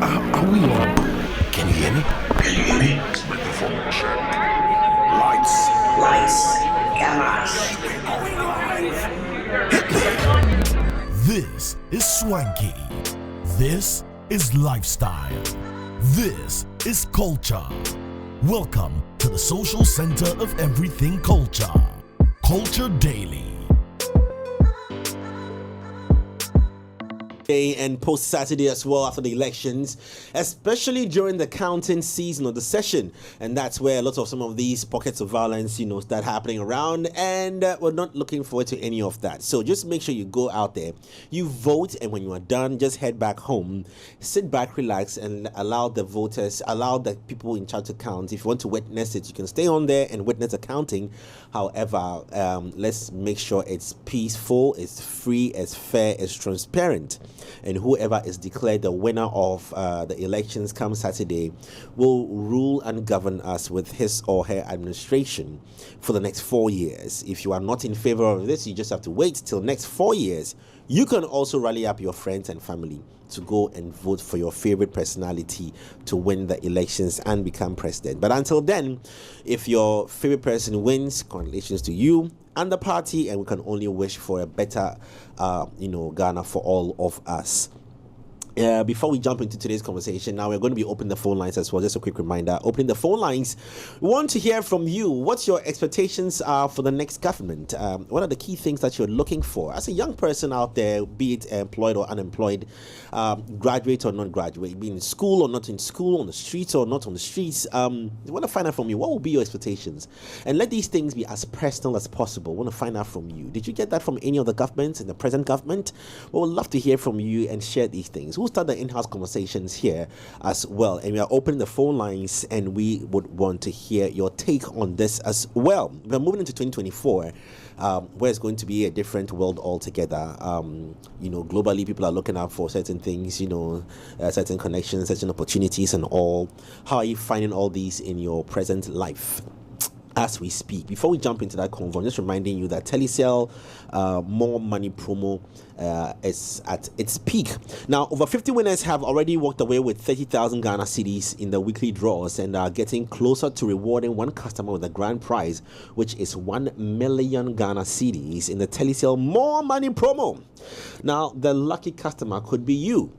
Are we on? Can you hear me? Can you hear me? Microphone check. Lights. Cameras. This is Swanky. This is lifestyle. This is culture. Welcome to the social center of everything culture. Culture Daily. And post Saturday as well after the elections, especially during the counting season of the session, and that's where a lot of some of these pockets of violence, start happening around, and we're not looking forward to any of that. So just make sure you go out there, you vote, and when you are done, just head back home, sit back, relax, and allow the voters, allow the people in charge to count. If you want to witness it, you can stay on there and witness the counting. However, let's make sure it's peaceful, it's free, it's fair, it's transparent. And whoever is declared the winner of the elections come Saturday will rule and govern us with his or her administration for the next 4 years. If you are not in favor of this, you just have to wait till next 4 years. You can also rally up your friends and family to go and vote for your favorite personality to win the elections and become president. But until then, if your favorite person wins, congratulations to you and the party, and we can only wish for a better Ghana for all of us. Before we jump into today's conversation, now we're going to be opening the phone lines as well. Just a quick reminder, opening the phone lines. We want to hear from you. What's your expectations for the next government? What are the key things that you're looking for? As a young person out there, be it employed or unemployed, graduate or not graduate, be in school or not in school, on the streets or not on the streets, we want to find out from you, what will be your expectations? And let these things be as personal as possible. We want to find out from you. Did you get that from any of the governments in the present government? We would love to hear from you and share these things. We'll start the in-house conversations here as well, and we are opening the phone lines, and we would want to hear your take on this as well. We're moving into 2024, where it's going to be a different world altogether. Globally, people are looking out for certain things, certain connections, certain opportunities, and all. How are you finding all these in your present life as we speak? Before we jump into that convo, I'm just reminding you that Telecel More Money promo is at its peak. Now, over 50 winners have already walked away with 30,000 Ghana cedis in the weekly draws and are getting closer to rewarding one customer with a grand prize, which is 1 million Ghana cedis in the Telecel More Money promo. Now, the lucky customer could be you.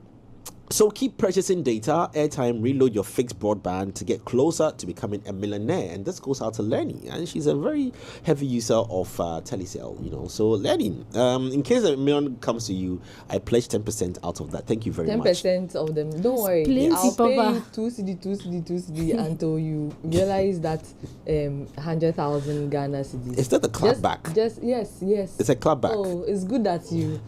So keep purchasing data, airtime, reload your fixed broadband to get closer to becoming a millionaire. And this goes out to Lenny, and she's a very heavy user of Telecel, So Lenny, in case a million comes to you, I pledge 10% out of that. Thank you very much. 10% of them. Don't worry. I'll pay 2 CD until you realize that 100,000 Ghana cedis. Is that the clap back? Yes. It's a clap back. Oh, it's good that you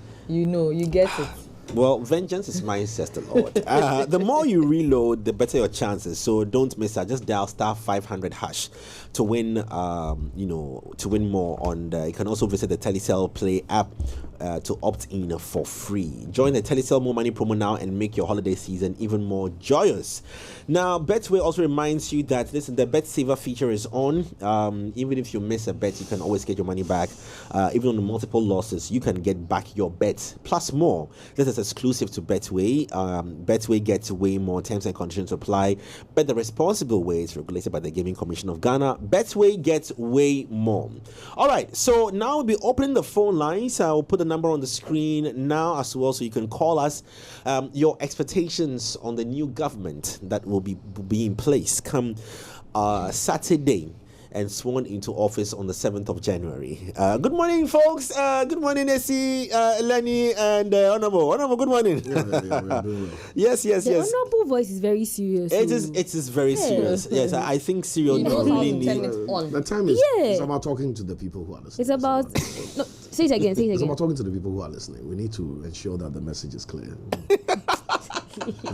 get it. Well, vengeance is mine, says the Lord. The more you reload, the better your chances. So don't miss that. Just dial *500# to win. To win more on the. You can also visit the Telecel Play app to opt in for free. Join the Telecel More Money promo now and make your holiday season even more joyous. Now, Betway also reminds you that the Bet Saver feature is on. Even if you miss a bet, you can always get your money back. Even on the multiple losses, you can get back your bet plus more. This is exclusive to Betway. Betway gets way more. Terms and conditions apply. Bet the responsible way is regulated by the Gaming Commission of Ghana. Betway gets way more. All right, so now we'll be opening the phone lines. I'll put the number on the screen now as well, so you can call us. Your expectations on the new government that will be in place come Saturday and sworn into office on the 7th of January. Good morning, folks. Good morning, Essie, Lenny, and Honorable. Honorable, good morning. Yes. The Honorable voice is very serious. It is very serious. Yes, I think serious really need. The time is it's about talking to the people who are listening. It's about say it again. It's about talking to the people who are listening. We need to ensure that the message is clear.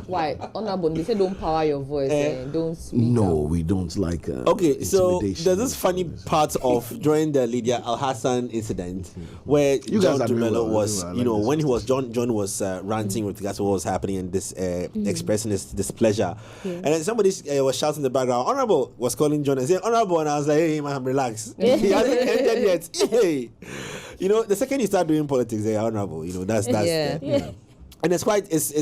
Why? Honorable, they say don't power your voice. Don't speak No, up. we don't like Okay, so intimidation. there's this funny part of during the Lydia Al Hassan incident where You John guys are doing Dumelo well, was, doing well. I like when this he was John was ranting with regards to what was happening and this expressing his displeasure, and then somebody was shouting in the background. Honorable was calling John and saying Honorable, and I was like, hey man, relax. He hasn't ended yet. Hey, the second you start doing politics, Honorable, that's Yeah. And it's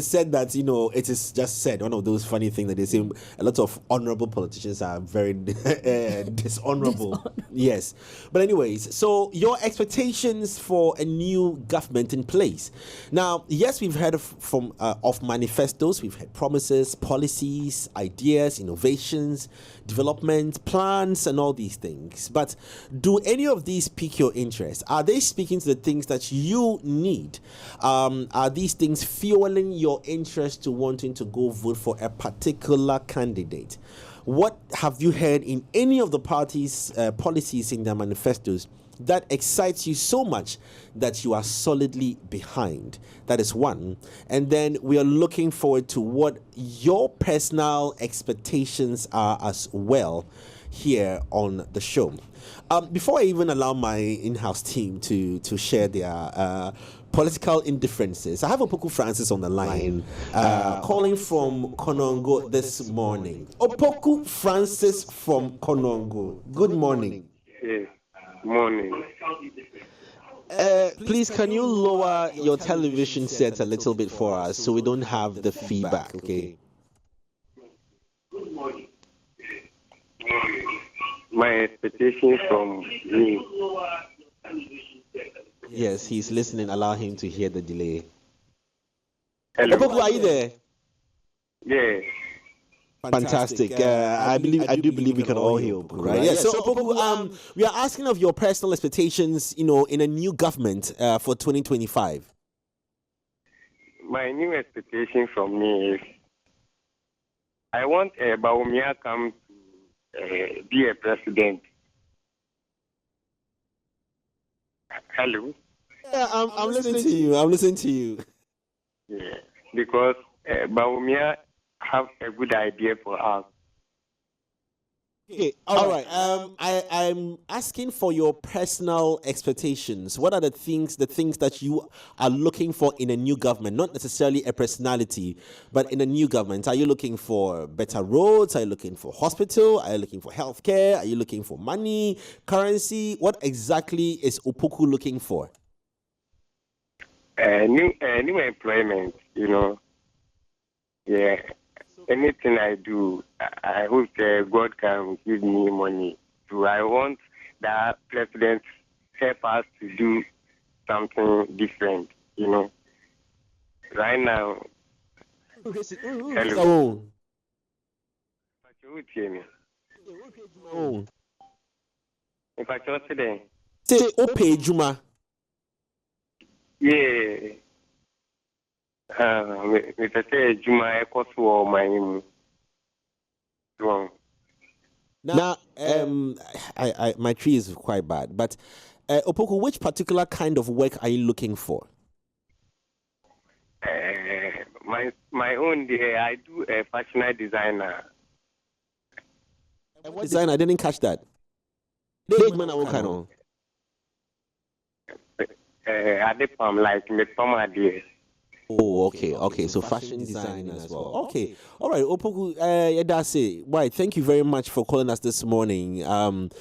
said that, it is just said, one of those funny things that they say a lot of honorable politicians are very dishonorable. Yes. But anyways, so your expectations for a new government in place. Now, yes, we've heard of manifestos, we've had promises, policies, ideas, innovations, development, plans, and all these things. But do any of these pique your interest? Are they speaking to the things that you need? Are these things fueling your interest to wanting to go vote for a particular candidate? What have you heard in any of the parties' policies in their manifestos that excites you so much that you are solidly behind? That is one. And then we are looking forward to what your personal expectations are as well here on the show. Before I even allow my in-house team to share their political indifferences, I have Opoku Francis on the line, calling from Konongo this morning. Opoku Francis from Konongo, good morning. Yes, morning. Please, can you lower your television set a little bit for us so we don't have the feedback, okay? My expectation from me. Yes, he's listening. Allow him to hear the delay. Hello. Opoku, are you there? Yeah. Fantastic. I do believe we can all hear Opoku, right? Yeah. So Opoku, we are asking of your personal expectations, in a new government for 2025. My new expectation from me is I want Bawumia come to be a president. Hello. Yeah, I'm listening to you. I'm listening to you. Yeah, because Bawumia have a good idea for us. Okay, all right. I'm asking for your personal expectations. What are the things that you are looking for in a new government? Not necessarily a personality, but in a new government. Are you looking for better roads? Are you looking for hospital? Are you looking for healthcare? Are you looking for money, currency? What exactly is Opoku looking for? New employment, Yeah. Anything I do, I hope God can give me money. So I want the president help us to do something different, Right now. Hello. If I just say, Ope Juma. Yeah. Mr. Say Juma Ekosu my name. Now, my tree is quite bad, but Opoku, which particular kind of work are you looking for? My own day, I do a fashion designer. What designer? I didn't catch that. I did like my idea. Oh, okay. So fashion design as well. Okay, all right. Opoku, that's it. Right. Thank you very much for calling us this morning. And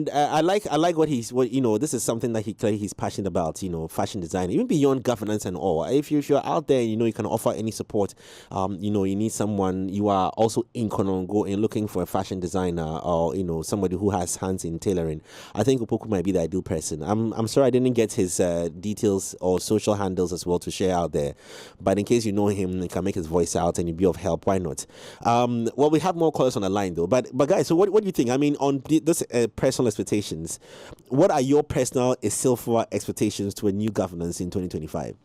I like what this is something that he's passionate about. Fashion design, even beyond governance and all. If you're out there, you can offer any support. You need someone. You are also in Konongo and looking for a fashion designer or somebody who has hands in tailoring. I think Opoku might be the ideal person. I'm sorry I didn't get his details or social handles as well to share out there, but in case you know him, you can make his voice out and you'll be of help. Why not? Well, we have more callers on the line though. But guys, so what do you think? I mean, on this personal expectations, what are your personal silver expectations to a new governance in 2025?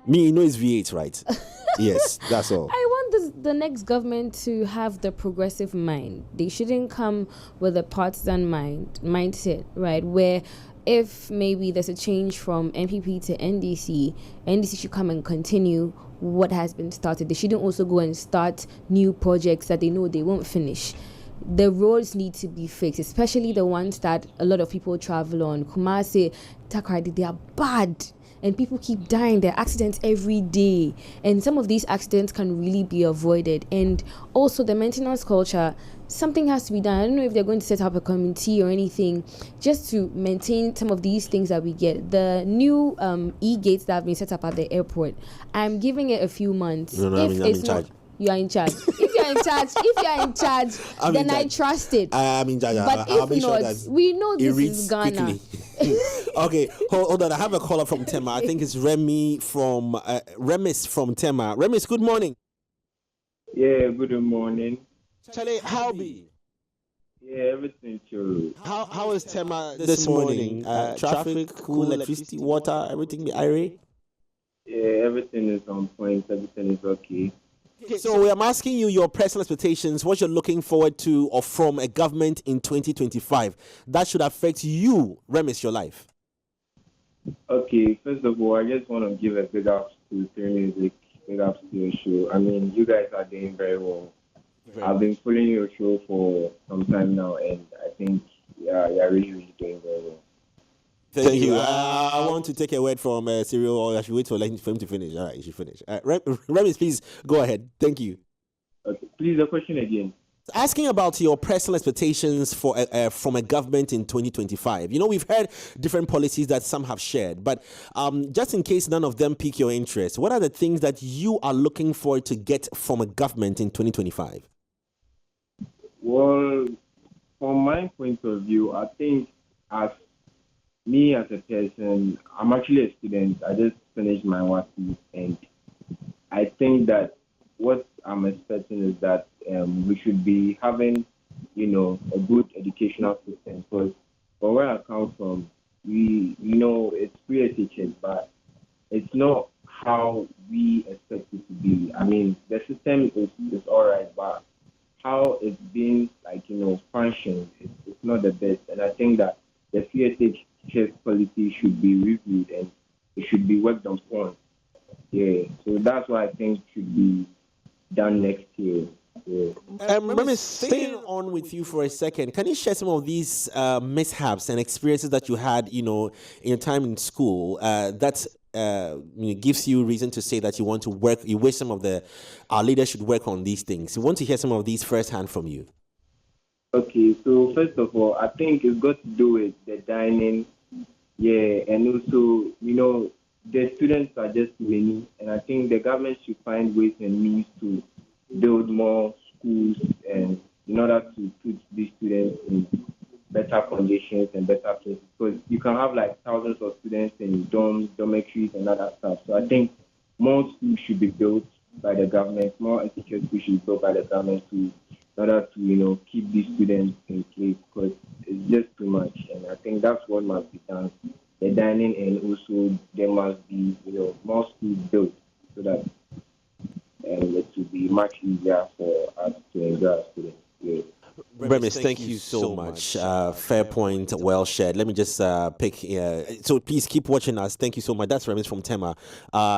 Me, it's V8, right? Yes, that's all. I want the next government to have the progressive mind. They shouldn't come with a partisan mindset, right? Where if maybe there's a change from NPP to NDC should come and continue what has been started. They shouldn't also go and start new projects that they know they won't finish. The roads need to be fixed, especially the ones that a lot of people travel on. Kumasi, Takoradi, they are bad. and people keep dying. There are accidents every day, and some of these accidents can really be avoided. And also the maintenance culture, something has to be done. I don't know if they're going to set up a committee or anything just to maintain some of these things that we get. The new e-gates that have been set up at the airport, I'm giving it a few months. No, I'm in charge. You are in charge. If you are in charge, then I trust it. I'm in charge. But I'll if make not, sure that we know it this reads is Ghana. quickly. Okay, hold on. I have a caller from Tema. I think it's Remis from Tema. Remis, good morning. Yeah, good morning. Charlie, how be? Yeah, everything chill. How is Tema this morning? Traffic, cool, electricity, water, everything be irate? Yeah, everything is on point. Everything is okay. Okay, so I'm asking you your personal expectations, what you're looking forward to or from a government in 2025 that should affect you, Remis, your life. Okay, first of all, I just want to give a big ups to Three Music, big ups to your show. I mean, you guys are doing very well. I've been following your show for some time now, and I think you're really, really doing very well. Thank you. I want to take a word from Cyril, or I should wait for him to finish. All right, you should finish. Remis, please go ahead. Thank you. Okay, please, the question again. Asking about your personal expectations for from a government in 2025. You know, we've heard different policies that some have shared, but just in case none of them pique your interest, what are the things that you are looking forward to get from a government in 2025? Well, from my point of view, I think as me as a person, I'm actually a student. I just finished my WASI, and I think that what I'm expecting is that we should be having, a good educational system. Because from where I come from, we know it's free education, but it's not how we expect it to be. I mean, the system is all right, but how it's being functioned, it's not the best. And I think that the CSH policy should be reviewed and it should be worked upon. Yeah, so that's what I think should be done next year. Yeah. Remis, staying on with you for a second, can you share some of these mishaps and experiences that you had, in your time in school that gives you reason to say that you want to work, you wish some of our leaders should work on these things? We want to hear some of these firsthand from you. Okay, so first of all, I think it's got to do with the dining, and also, the students are just many, and I think the government should find ways and means to build more schools and in order to put these students in better conditions and better places. Because you can have thousands of students in dorms, dormitories, and other stuff. So I think more schools should be built by the government, more education schools should be built by the government in order to, keep these students in place, because it's just too much. And I think that's what must be done. The dining, and also there must be, more schools built so that it will be much easier for us to enjoy our students. Yeah. Remis, thank you so much. Fair point, well shared. Let me just pick. So please keep watching us. Thank you so much. That's Remis from Tema,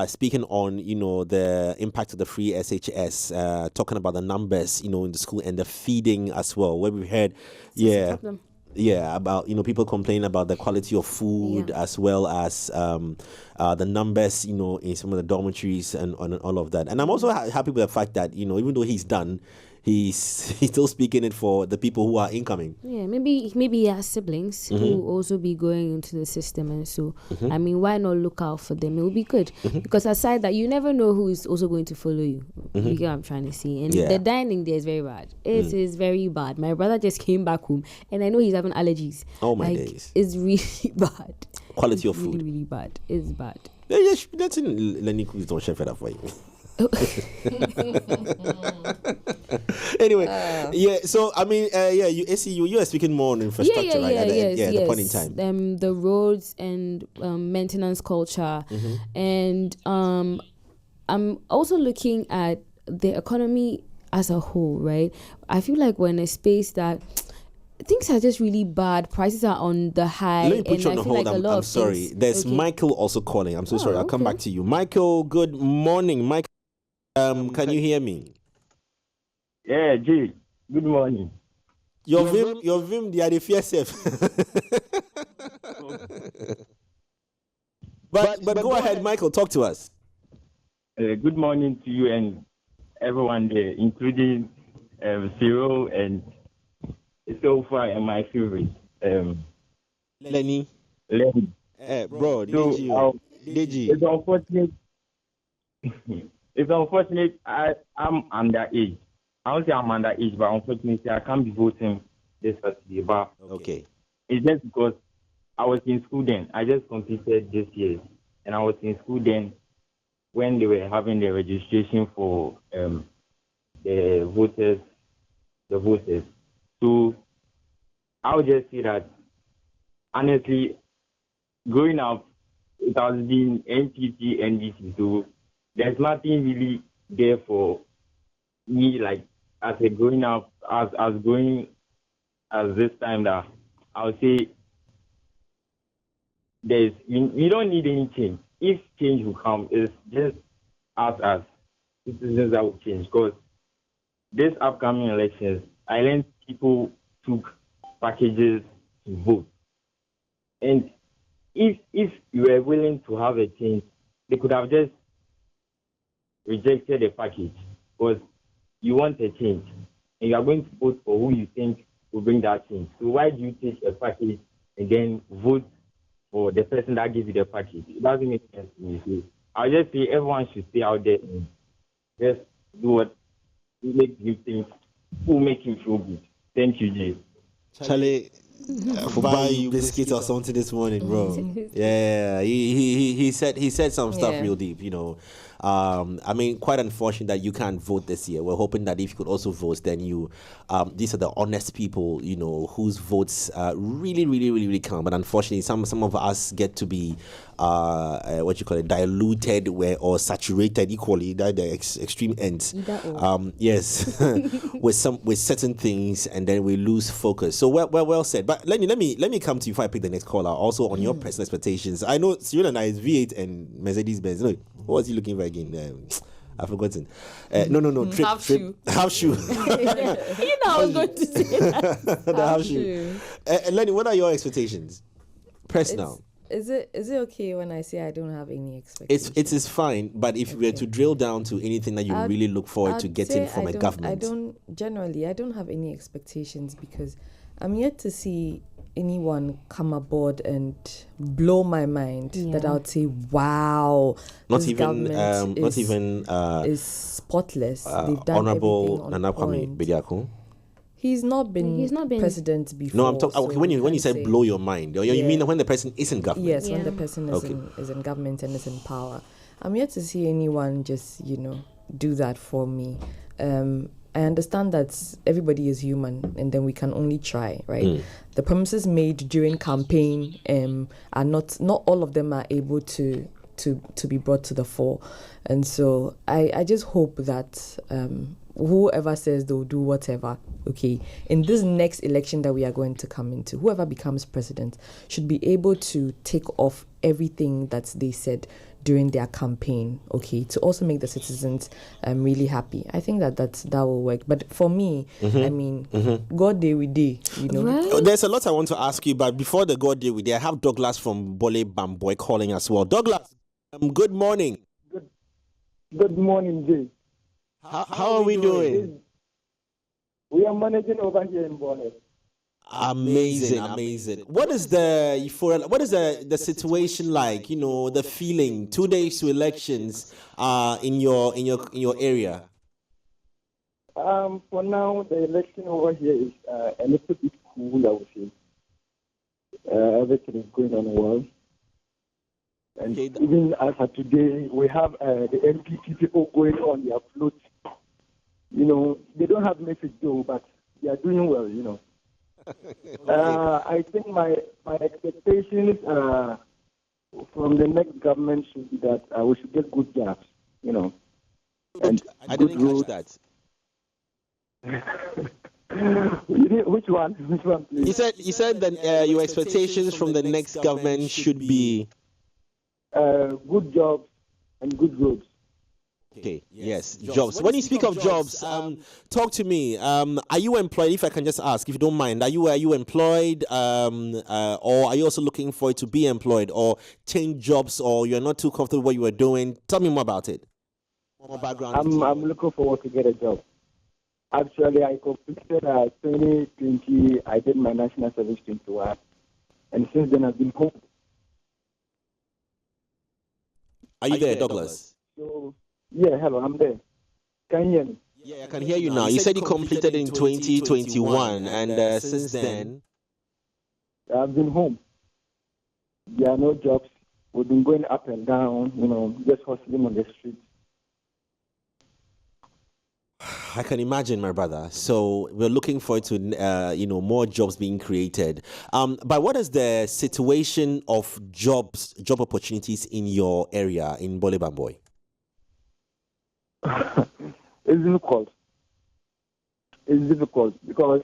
speaking on the impact of the free SHS, talking about the numbers in the school and the feeding as well. Where we heard, about people complaining about the quality of food as well as the numbers in some of the dormitories and all of that. And I'm also happy with the fact that even though he's done, he's still speaking it for the people who are incoming. Yeah, maybe he has siblings who will also be going into the system, and so I mean, why not look out for them? It will be good because aside that, you never know who is also going to follow you. You get what I'm trying to say. And the dining there is very bad. It is very bad. My brother just came back home, and I know he's having allergies. Oh my days! It's really bad. Quality of food, really, really bad. It's bad. Yeah, that's in Lenny Cruz. Don't chef it up for you. Anyway, so I mean, you are speaking more on infrastructure, right? At the point in time. The roads and maintenance culture, and I'm also looking at the economy as a whole, right? I feel like we're in a space that things are just really bad. Prices are on the high. Let me put you on hold. I'm sorry. There's Michael also calling. I'm so sorry. I'll come back to you. Michael, good morning. Michael, can you hear me? Yeah, G. Good morning. Your vim, they are the fierce. But go ahead, Michael. Talk to us. Good morning to you and everyone there, including Cyril and so far and my favorite, Lenny. Bro, so, Deji. It's unfortunate. It's unfortunate. I'm underage. I won't say I'm underage, but unfortunately I can't be voting this Saturday. But Okay. it's just because I was in school then. I just completed this year, and I was in school then when they were having the registration for the voters. So I would just say that honestly, growing up, it has been NPP, NDC. So there's nothing really there for me, like as a growing up, as growing as this time, that I would say we don't need any change. If change will come, it's just us as citizens that will change. Because this upcoming elections, I learned people took packages to vote. And if you were willing to have a change, they could have just rejected the package. Because you want a change, and you are going to vote for who you think will bring that change. So why do you take a package and then vote for the person that gives you the package? It doesn't make sense to me. So I'll just say everyone should stay out there and just do what makes you think will make you feel good. Thank you, Jay. Charlie, for buying you biscuits or something this morning, bro. Yeah, he said some stuff real deep, you know. I mean, quite unfortunate that you can't vote this year. We're hoping that if you could also vote, then these are the honest people, you know, whose votes really count. But unfortunately, some of us get to be diluted or saturated equally, the extreme ends. Yes, with certain things, and then we lose focus. So well said. But let me come to you before I pick the next caller. Also on your personal expectations. I know Cyril and I is V8 and Mercedes Benz. No, what was he looking for again? I've forgotten. No. Half shoe. You know I was going to say that. The half shoe. Lenny, what are your expectations? Personal. Is it okay when I say I don't have any expectations? It is fine, but if we were to drill down to anything that you really look forward to getting from a government. I don't have any expectations because I'm yet to see anyone come aboard and blow my mind that I would say, wow, this government is spotless. They've done Honorable Nana Kwame Bediako. He's not been president before. No, I'm talking. Okay, when you say blow your mind, you mean when the person is in government? Yes, when the person is in government and is in power. I'm yet to see anyone just do that for me. I understand that everybody is human, and then we can only try, right? The promises made during campaign are not all of them are able to be brought to the fore, and so I just hope that whoever says they'll do whatever, okay, in this next election that we are going to come into, whoever becomes president should be able to take off everything that they said during their campaign, okay, to also make the citizens really happy. I think that will work. But for me, I mean, God day with day, Right? There's a lot I want to ask you, but before the God day with day, I have Douglas from Bole Bamboy calling as well. Douglas, good morning. Good morning, Jay. How are we doing? We are managing over here in Bole. Amazing. What is the situation like? The feeling 2 days to elections in your area. For now, the election over here is a little bit cool, I would say. Everything is going on well. And even as of today, we have the NPP people going on their float. They don't have message though, but they are doing well, I think my expectations from the next government should be that we should get good jobs, and I didn't catch that. Which one, please? You said that your expectations from the next government should be good jobs and good roads. Okay. Yes. Jobs. When you speak of jobs, talk to me. Are you employed? If I can just ask, if you don't mind, are you employed? Or are you also looking for it to be employed, or change jobs, or you're not too comfortable with what you are doing? Tell me more about it. More background. I'm looking forward to get a job. Actually, I completed 2020. I did my national service 21, and since then I've been home. Are you there, Douglas? So yeah, hello, I'm there. Can you hear me? Yeah, I can hear you now. You said you completed in 2021, and since then, I've been home. There are no jobs. We've been going up and down, just hustling on the streets. I can imagine, my brother. So we're looking forward to, more jobs being created. But what is the situation of job opportunities in your area in Bole Bamboi? It's difficult. It's difficult because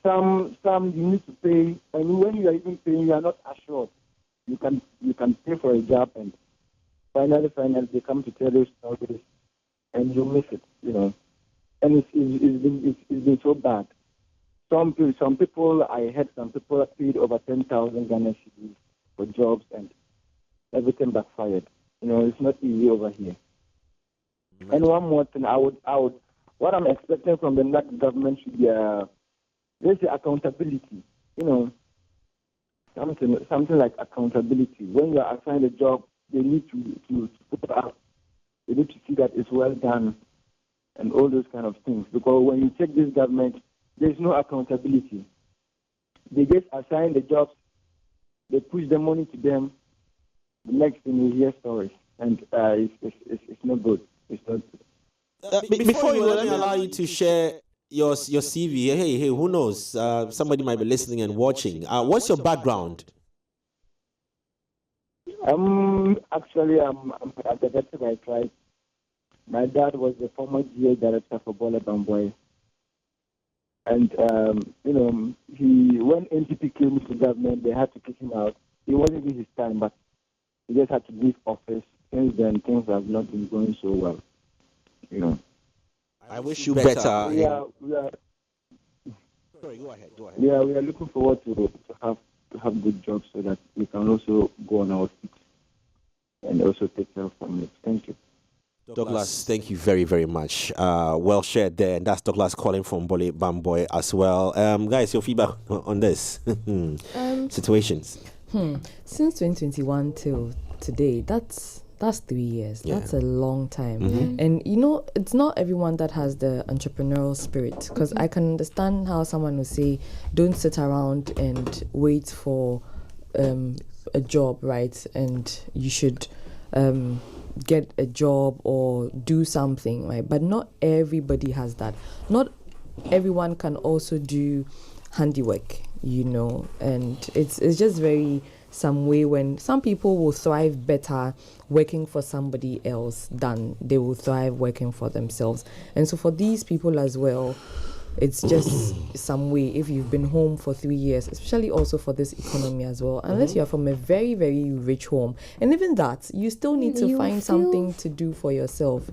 some you need to pay, and when you are even paying, you are not assured. You can pay for a job, and finally they come to tell you stories, and you miss it. And it's been so bad. Some people, I heard some people have paid over 10,000 Ghana cedis for jobs, and everything backfired. It's not easy over here. Mm-hmm. And one more thing, I would, what I'm expecting from the next government should be there's the accountability. Something like accountability. When you are assigned a job, they need to put it up. They need to see that it's well done, and all those kind of things. Because when you check this government, there's no accountability. They just assign the jobs, they push the money to them. The next thing you hear stories, and it's not good. It's not good. Before you let me allow you to share your CV. Hey, who knows? Somebody might be listening and watching. What's your background? Actually, I'm at the Veteran I tried. My dad was the former GA director for Bole Bamboi. And, when NPP came to government, they had to kick him out. It wasn't even his time, but he just had to leave office. Since then, things have not been going so well, I wish you better. Sorry, go ahead. Yeah, we are looking forward to have good jobs so that we can also go on our feet and also take care of families. Thank you. Douglas, thank you very, very much. Well shared there. And that's Douglas calling from Bole Bamboi as well. Guys, your feedback on this situations? Since 2021 till today, that's 3 years. Yeah. That's a long time. Mm-hmm. And it's not everyone that has the entrepreneurial spirit, because I can understand how someone would say, don't sit around and wait for a job, right? And you should get a job or do something, right? But not everybody has that. Not everyone can also do handiwork, and it's just very some way when some people will thrive better working for somebody else than they will thrive working for themselves. And so for these people as well, it's just some way, if you've been home for 3 years, especially also for this economy as well, unless you're from a very, very rich home, and even that, you still need to find something to do for yourself,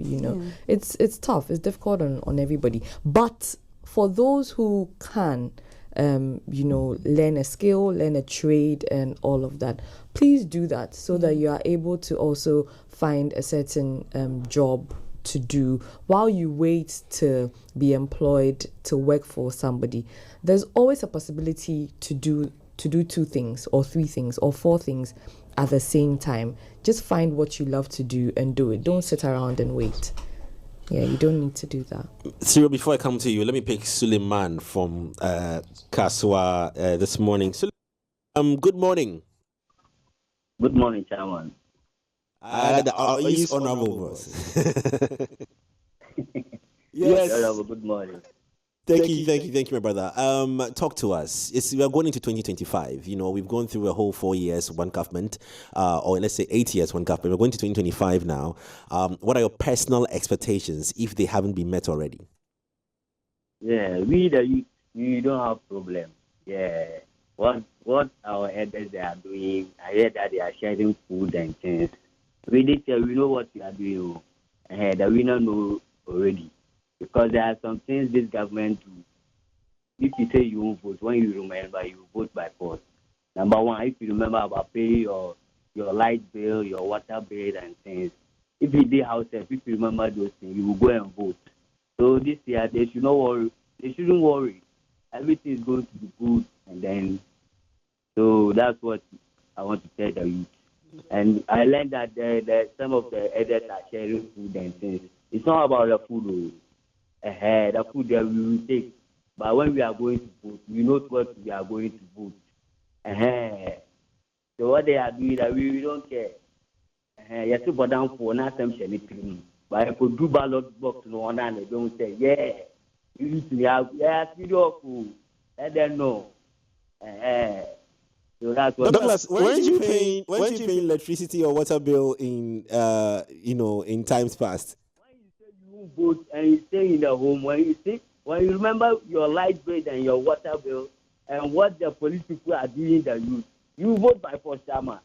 It's tough, it's difficult on everybody. But for those who can, learn a skill, learn a trade, and all of that, please do that so that you are able to also find a certain job to do while you wait to be employed to work for somebody. There's always a possibility to do 2 things or 3 things or 4 things at the same time. Just find what you love to do and do it. Don't sit around and wait. Yeah, you don't need to do that. Cyril, before I come to you, let me pick Suleiman from Kaswa this morning. Good morning. Good morning, Chairman. Yes, honorable. Yes. Honorable, good morning. Thank you, my brother. Talk to us. We are going into 2025. We've gone through a whole 4 years, one government, or let's say 8 years, one government. We're going to 2025 now. What are your personal expectations if they haven't been met already? Yeah, we the youth, we don't have problem. Yeah, what our elders they are doing, I heard that they are sharing food and things. We know what we are doing, the winner know already. Because there are some things this government do. If you say you won't vote, when you remember, you vote by force. Number one, if you remember about paying your light bill, your water bill and things, if you did house help, if you remember those things, you will go and vote. So this year, they should not worry. They shouldn't worry. Everything is going to be good. And then, so that's what I want to tell the youth. And I learned that some of the elders are sharing food and things. It's not about the food. The food that we will take. But when we are going to vote, we know what we are going to vote. So what they are doing, that we don't care. Yes, but down for not some anything. But if we do ballot box no one and they don't say, yeah, you need to have, yes, we do. Let them know. So that's what. Douglas, weren't you paying electricity or water bill in in times past? When you say you won't vote and you stay in the home, when you remember your light bill and your water bill and what the police people are doing the youth, you vote by force, Chama.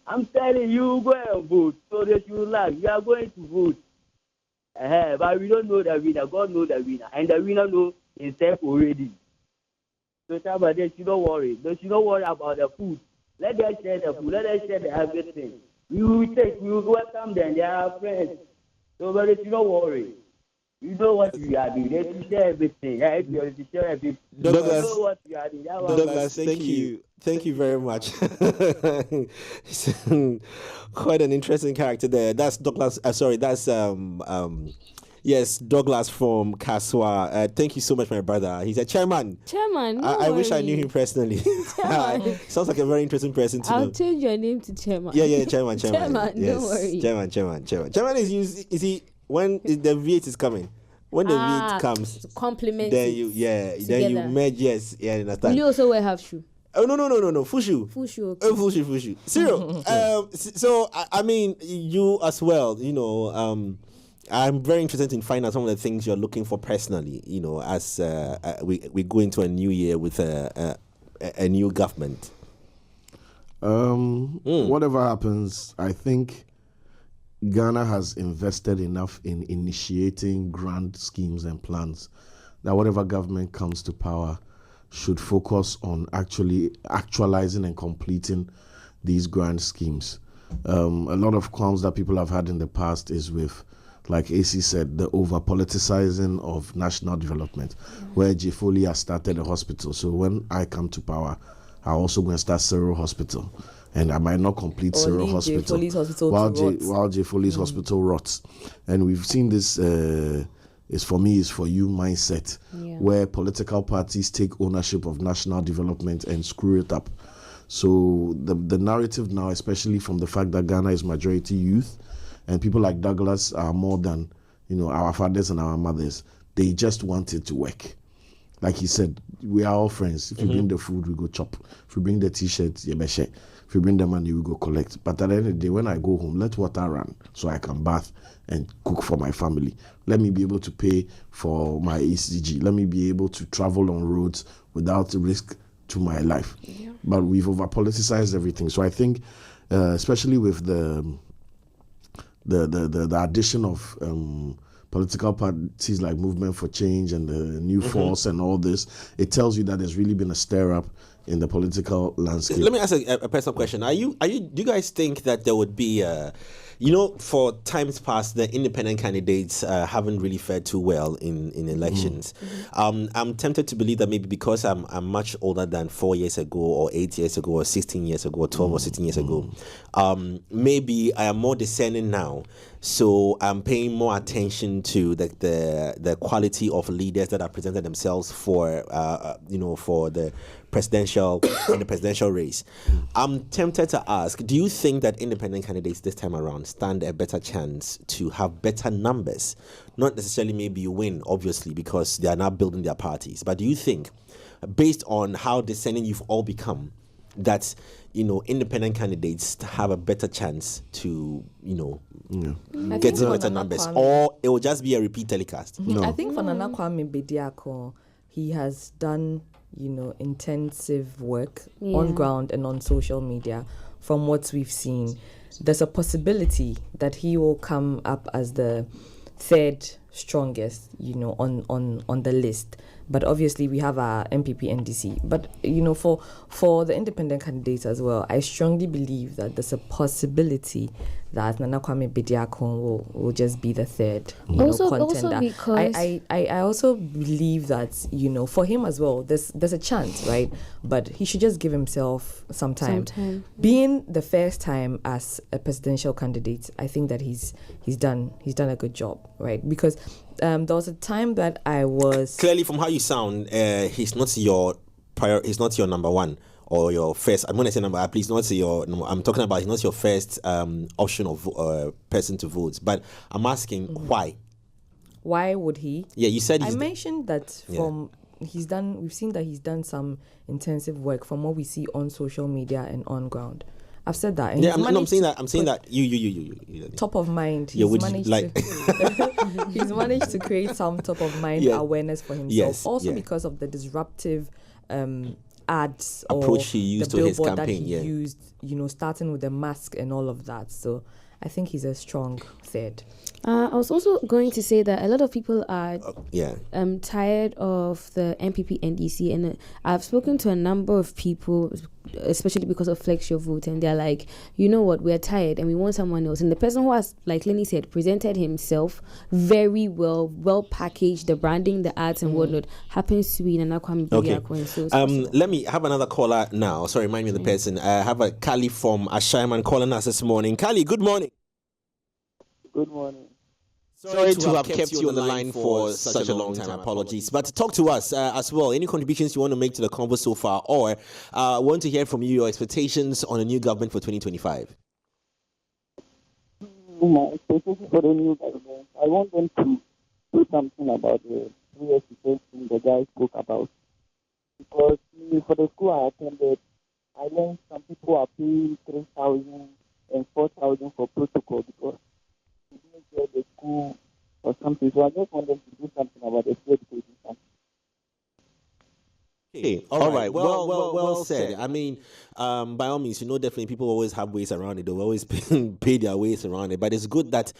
I'm telling you, go and vote so that you laugh. You are going to vote. But we don't know the winner. God knows the winner. And the winner knows himself already. So Chama, they should not worry. They should not worry about the food. Let them share the food. Let them share the everything. We will welcome them. They are our friends. So but they should not worry. You know what you are doing. They should share everything. Yeah, if you have to share everything. Douglas, you know what you are doing. Douglas, thank you. Thank you very much. Quite an interesting character there. That's Douglas. Yes, Douglas from Kaswa. Thank you so much, my brother. He's a chairman. Chairman. I wish I knew him personally. Sounds like a very interesting person to know. I'll change your name to Chairman. Yeah, chairman. Chairman, yes. don't worry. Chairman. Chairman is he when the V8 is coming? When the V8 comes, compliment. Then you merge. Yes, yeah, understand. Will you also wear half shoe? Oh no, full shoe. Full shoe. Okay. Full shoe. Serious. So I mean, you as well. I'm very interested in finding out some of the things you're looking for personally. As we go into a new year with a new government. Whatever happens, I think Ghana has invested enough in initiating grand schemes and plans that whatever government comes to power should focus on actually actualizing and completing these grand schemes. A lot of qualms that people have had in the past is with, like AC said, the over-politicizing of national development, where J. Foley has started a hospital. So when I come to power, I'm also going to start Cyril Hospital. And I might not complete Cyril Hospital while J. Foley's hospital rots. And we've seen this is for you mindset, where political parties take ownership of national development and screw it up. So the narrative now, especially from the fact that Ghana is majority youth, and people like Douglas are more than our fathers and our mothers, they just want it to work. Like he said, we are all friends. If you bring the food, we go chop. If you bring the t-shirts, you share. If you bring the money, we go collect. But at the end of the day, when I go home, let water run so I can bath and cook for my family. Let me be able to pay for my ECG. Let me be able to travel on roads without risk to my life. Yeah. But we've over-politicized everything. So I think, especially with the addition of political parties like Movement for Change and the New Force and all this, it tells you that there's really been a stir-up in the political landscape. Let me ask a personal question. Do you guys think that there would be for times past, the independent candidates haven't really fared too well in elections. I'm tempted to believe that maybe because I'm much older than 4 years ago or 8 years ago or 16 years ago or 12 or 16 years ago, maybe I am more discerning now. So I'm paying more attention to the quality of leaders that are presented themselves for the presidential in the presidential race. I'm tempted to ask, do you think that independent candidates this time around stand a better chance to have better numbers? Not necessarily maybe you win, obviously, because they are now building their parties. But do you think, based on how discerning you've all become, that independent candidates have a better chance to get better numbers, or it will just be a repeat telecast? No. I think for Nana Kwame Bediako, he has done intensive work on ground and on social media from what we've seen. there's a possibility that he will come up as the third strongest, on the list. But obviously we have our MPP NDC. But for the independent candidates as well, I strongly believe that there's a possibility that Nana Kwame Bediakon will just be the third contender. Also because I also believe that for him as well, there's a chance, right? But he should just give himself some time. Being the first time as a presidential candidate, I think that he's done a good job, right? Because there was a time that I was clearly, from how you sound, he's not your he's not your number one or your first. I'm going to say number. Please, not your. I'm talking about he's not your first option of person to vote. But I'm asking why. Why would he? Yeah, you said. I mentioned that we've seen that he's done some intensive work from what we see on social media and on ground. I've said that. And I'm saying that you top of mind. He's managed to create some top of mind awareness for himself. Because of the disruptive ads approach he used to his campaign. That he used, starting with the mask and all of that. So I think he's a strong third. I was also going to say that a lot of people are tired of the MPP NDC, and I've spoken to a number of people, especially because of Flex Your Vote, and they're like, you know what, we're tired and we want someone else. And the person who has, like Lenny said, presented himself very well packaged, the branding, the ads and whatnot, happens to be Nana Kwame Bediakon. So let me have another caller now. Sorry, remind me of the person. I have a Kali from Ashaiman calling us this morning. Kali, good morning. Good morning. Sorry to have kept you on the line for such a long time. Apologies. But talk to us as well. Any contributions you want to make to the convo so far, or want to hear from you your expectations on a new government for 2025? My expectations for the new government, I want them to do something about the 3 years situation the guy spoke about. Because for the school I attended, I learned some people are paying 3,000 and 4,000 for protocol because the school or something. So I just want them to do something about the free education system. Okay. All right. Well said. I mean, by all means, definitely people always have ways around it. They'll always pay their ways around it. But it's good that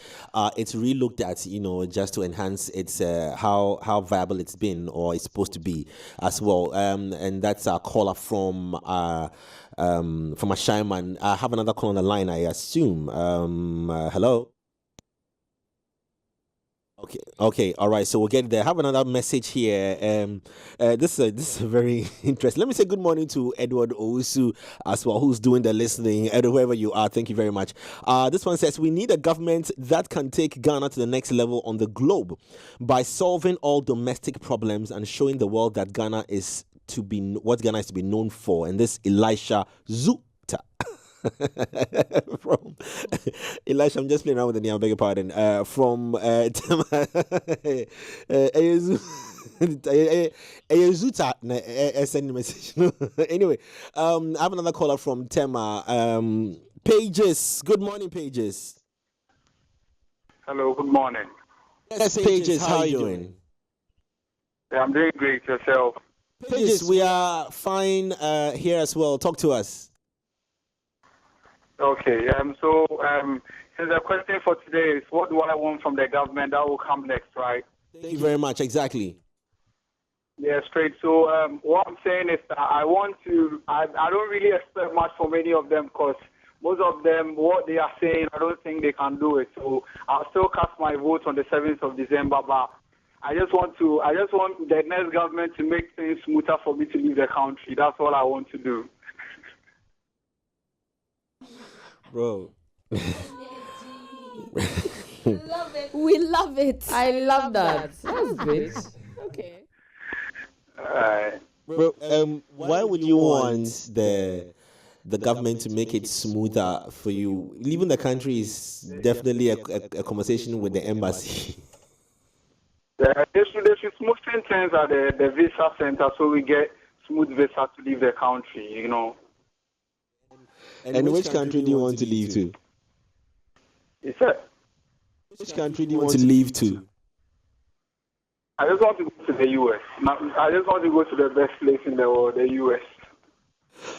it's relooked at, just to enhance its how viable it's been or it's supposed to be as well. And that's a caller from Ashaiman. I have another call on the line, I assume. Hello. Okay, all right. So we'll get there. I have another message here. This is very interesting. Let me say good morning to Edward Owusu as well, who's doing the listening. Edward, wherever you are, thank you very much. This one says, we need a government that can take Ghana to the next level on the globe by solving all domestic problems and showing the world that Ghana is what Ghana is to be known for. And this Elisha Zuta. From Elisha, I'm just playing around with the name, I beg your pardon. From send message. Anyway, I have another caller from Tema. Pages, good morning, Pages. Hello, good morning. Yes, Pages, how are you doing? Yeah, I'm doing great. Yourself? Pages, we are fine here as well. Talk to us. Okay, so the question for today is, what do I want from the government that will come next, right? Thank you very much, exactly. Yeah, straight. So what I'm saying is that I don't really expect much from any of them because most of them, what they are saying, I don't think they can do it. So I'll still cast my vote on the 7th of December, but I just want the next government to make things smoother for me to leave the country. That's all I want to do. Bro. We love it. I love that. That's good. Okay. Bro, why would you want the government to make it smoother for you? Leaving the country is definitely a conversation with the embassy. They should smooth things at the visa center so we get smooth visa to leave the country, And which country do you want to leave to? Is it? Which country do you want to leave to? I just want to go to the U.S. I just want to go to the best place in the world, the U.S.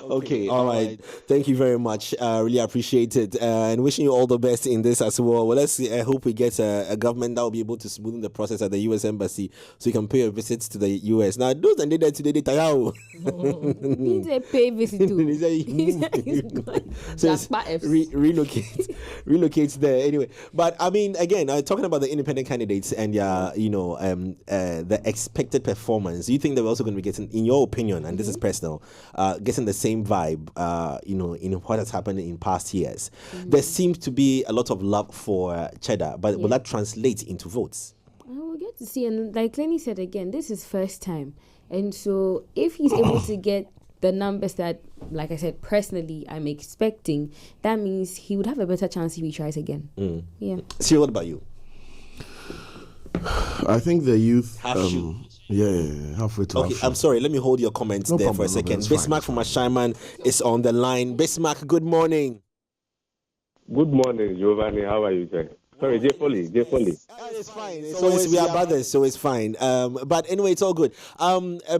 Okay, all right. Thank you very much. Really appreciate it, and wishing you all the best in this as well. Well, let's hope we get a government that will be able to smoothen the process at the U.S. Embassy, so you can pay a visit to the U.S. Now, those that did that today, they tire. He's a pay visit too. So relocate there anyway. But I mean, again, talking about the independent candidates and the expected performance. Do you think they're also going to be getting, in your opinion, and this is personal, getting the same vibe, in what has happened in past years? There seems to be a lot of love for Cheddar, but will that translate into votes? We'll get to see. And like Lenny said again, this is first time. And so if he's able to get the numbers that, like I said, personally, I'm expecting, that means he would have a better chance if he tries again. Yeah. See, what about you? I think the youth... Yeah, halfway to okay, I'm sorry. Let me hold your comments for a second. Bismarck from Ashaiman is on the line. Bismarck, good morning. Good morning, Giovanni. How are you, sir? Sorry, J. Foley. It's fine. We are brothers, so it's fine. But anyway, it's all good.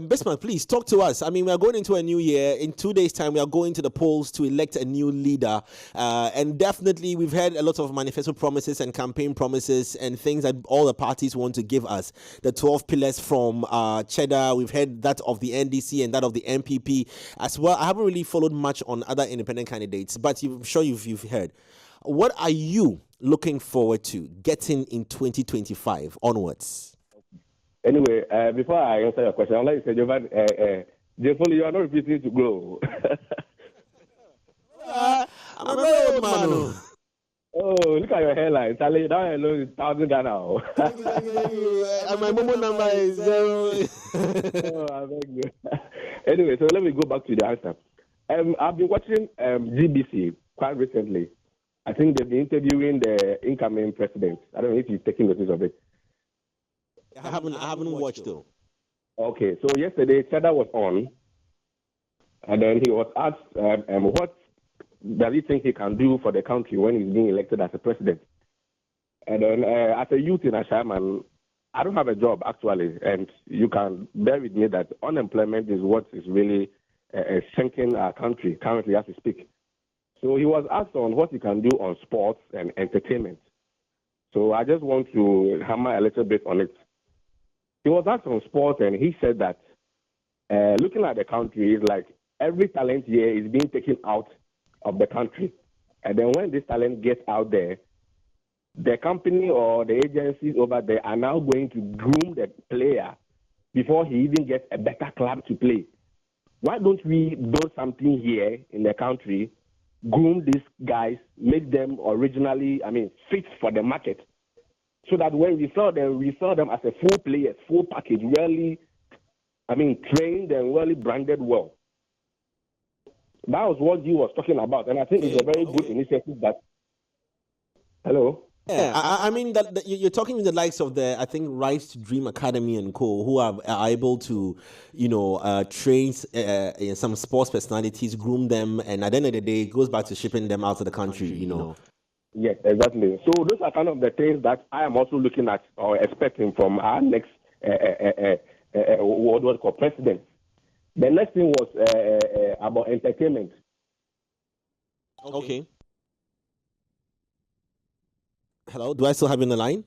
Bismarck, please talk to us. I mean, we are going into a new year. In 2 days' time, we are going to the polls to elect a new leader. And definitely, we've heard a lot of manifesto promises and campaign promises and things that all the parties want to give us. The 12 pillars from Cheddar. We've heard that of the NDC and that of the MPP as well. I haven't really followed much on other independent candidates, but I'm sure you've heard. What are you looking forward to getting in 2025 onwards? Anyway, before I answer your question, I'd like to say, Giovanni, Jeffoli, you are not refusing to grow. I'm a very old man. Oh, look at your hairline. Charlie, now I know it's 1,000 Ghana. And my mobile number is 0. I beg you. Anyway, so let me go back to the answer. I've been watching GBC quite recently. I think they've been interviewing the incoming president. I don't know if you've taken notice of it. I haven't watched though. Okay, so yesterday Cheddar was on, and then he was asked what does he think he can do for the country when he's being elected as a president. And then as a youth in Ashaiman, I don't have a job actually, and you can bear with me that unemployment is what is really sinking our country currently as we speak. So he was asked on what he can do on sports and entertainment. So I just want to hammer a little bit on it. He was asked on sports, and he said that looking at the country is like every talent here is being taken out of the country. And then when this talent gets out there, the company or the agencies over there are now going to groom the player before he even gets a better club to play. Why don't we do something here in the country, groom these guys, make them fit for the market, so that when we sell them as a full player, full package, really, trained and really branded well. That was what he was talking about, and I think it's a very good initiative that... Hello? Yeah, I mean that you're talking with the likes of the, I think, Rise to Dream Academy and co, who are able to, train some sports personalities, groom them, and at the end of the day, it goes back to shipping them out of the country. Yes, exactly. So those are kind of the things that I am also looking at or expecting from our next what called president. The next thing was about entertainment. Okay. Hello, do I still have you on the line?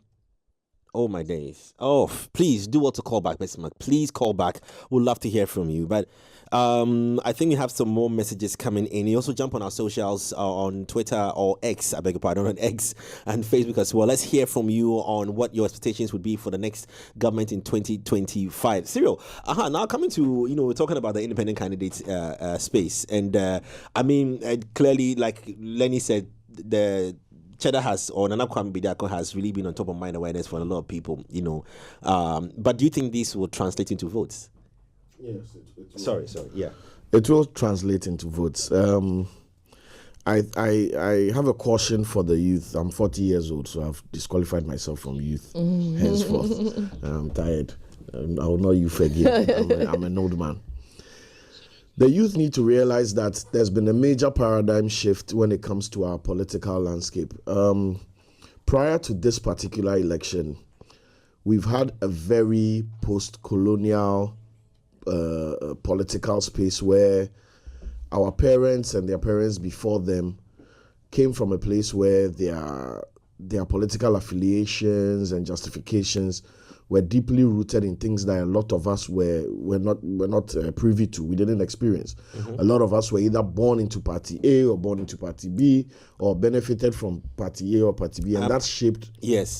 Oh, my days. Oh, please do want to call back, Mr. Mark. Please call back. We'd love to hear from you. But I think we have some more messages coming in. You also jump on our socials on Twitter or X, I beg your pardon, on X and Facebook as well. Let's hear from you on what your expectations would be for the next government in 2025. Cyril, now coming to, we're talking about the independent candidates space. And clearly, like Lenny said, the Cheddar Nana Kwame Bediako has really been on top of mind awareness for a lot of people, But do you think this will translate into votes? Yes. Sorry, yeah. It will translate into votes. I have a caution for the youth. I'm 40 years old, so I've disqualified myself from youth henceforth. I'm tired. I will not youth again. I'm an old man. The youth need to realize that there's been a major paradigm shift when it comes to our political landscape. Prior to this particular election, we've had a very post-colonial political space where our parents and their parents before them came from a place where their political affiliations and justifications were deeply rooted in things that a lot of us were not privy to. We didn't experience. A lot of us were either born into Party A or born into Party B, or benefited from Party A or Party B, and that shaped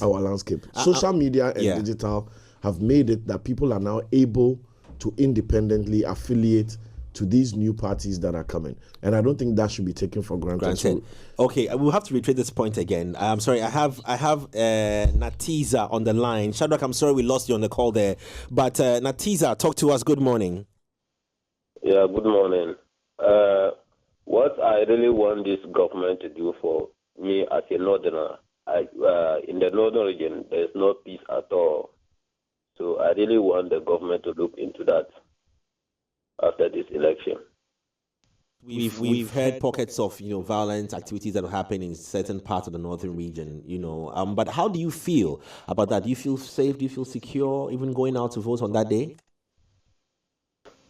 our landscape. Social media and digital have made it that people are now able to independently affiliate to these new parties that are coming. And I don't think that should be taken for granted. So, okay, we'll have to retrace this point again. I'm sorry, I have Natiza on the line. Shadrach, I'm sorry we lost you on the call there. But Natiza, talk to us. Good morning. Yeah, good morning. What I really want this government to do for me as a northerner, in the northern region, there's no peace at all. So I really want the government to look into that after this election. We've heard pockets of violent activities that happen in certain parts of the northern region. But how do you feel about that? Do you feel safe? Do you feel secure even going out to vote on that day?